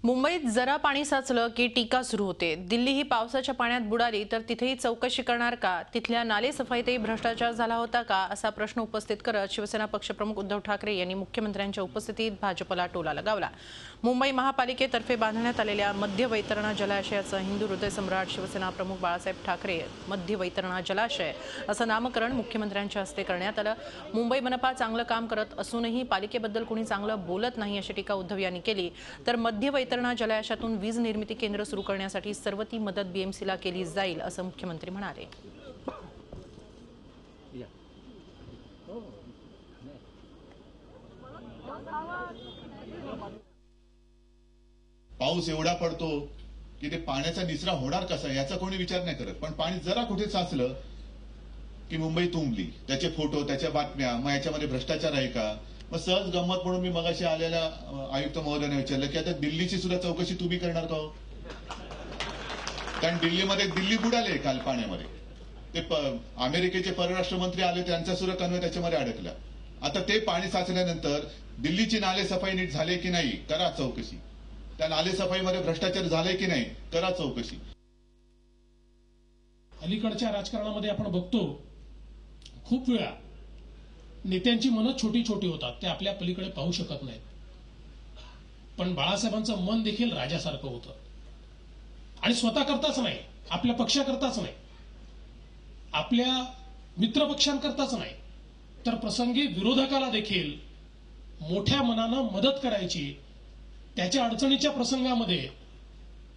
मुंबईत जरा पाणी साचलं की टीका सुरू होते। दिल्ली ही पावसाच्या पाण्यात बुडाली तर तिथेही चौकशी करणार का? तिथल्या नाले सफाईतही भ्रष्टाचार झाला होता का, असा प्रश्न उपस्थित करत शिवसेना पक्षप्रमुख उद्धव ठाकरे यांनी मुख्यमंत्र्यांच्या उपस्थितीत भाजपला टोला लगावला। मुंबई महापालिकेतर्फे बांधण्यात आलेल्या मध्य वैतरणा जलाशयाचं हिंदू हृदय सम्राट शिवसेना प्रमुख बाळासाहेब ठाकरे मध्य वैतरणा जलाशय असं नामकरण मुख्यमंत्र्यांच्या हस्ते करण्यात आलं। मुंबई मनपा चांगलं काम करत असूनही पालिकेबद्दल कोणी चांगलं बोलत नाही अशी टीका उद्धव यांनी केली। तर मध्य वैतरणा जलाशयातून वीज निर्मिती केंद्र सुरू करण्यासाठी सर्व ती मदत बीएमसीला केली जाईल असं मुख्यमंत्री म्हणाले। पाऊस एवढा पडतो की ते पाण्याचा निचरा होणार कसा याचा कोणी विचार नाही करत, पण पाणी जरा कुठे साचलं की मुंबई तुंबली, त्याचे फोटो, त्याच्या बातम्या, मग याच्यामध्ये भ्रष्टाचार आहे का? मग सहज गंमत म्हणून मी मगाशी आलेल्या आयुक्त महोदयाने विचारलं की आता दिल्लीची सुद्धा चौकशी तुम्ही करणार का? कारण दिल्ली बुडाले काल पाण्यामध्ये, ते अमेरिकेचे परराष्ट्र मंत्री आले, त्यांचा सुद्धा कन्वे त्याच्यामध्ये अडकला। आता ते पाणी साचल्यानंतर दिल्लीची नाले सफाई नीट झाले की नाही करा चौकशी, त्या नाले सफाईमध्ये भ्रष्टाचार झाले की नाही करा चौकशी। अलीकडच्या राजकारणामध्ये आपण बघतो खूप वेळा नेत्यांची मनं छोटी छोटी होतात, ते आपल्या पलीकडे पाहू शकत नाहीत। पण बाळासाहेबांचं मन देखील राजासारखं होतं आणि स्वतः करताच नाही, आपल्या पक्षाकरताच नाही, आपल्या मित्रपक्षांकरताच नाही, तर प्रसंगी विरोधकाला देखील मोठ्या मनानं मदत करायची। त्याच्या अडचणीच्या प्रसंगामध्ये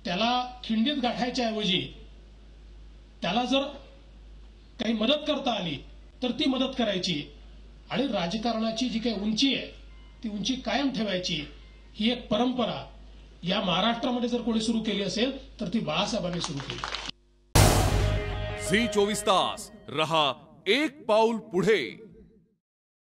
त्याला खिंडीत गाठायच्या ऐवजी त्याला जर काही मदत करता आली तर ती मदत करायची आणि राजकारणाची जी काही उंची आहे ती उंची कायम ठेवायची। ही एक परंपरा या महाराष्ट्रामध्ये जर कोणी सुरू केली असेल तर ती बाळासाहेबांनी सुरू केली। झी 24 तास रहा एक पाऊल पुढे।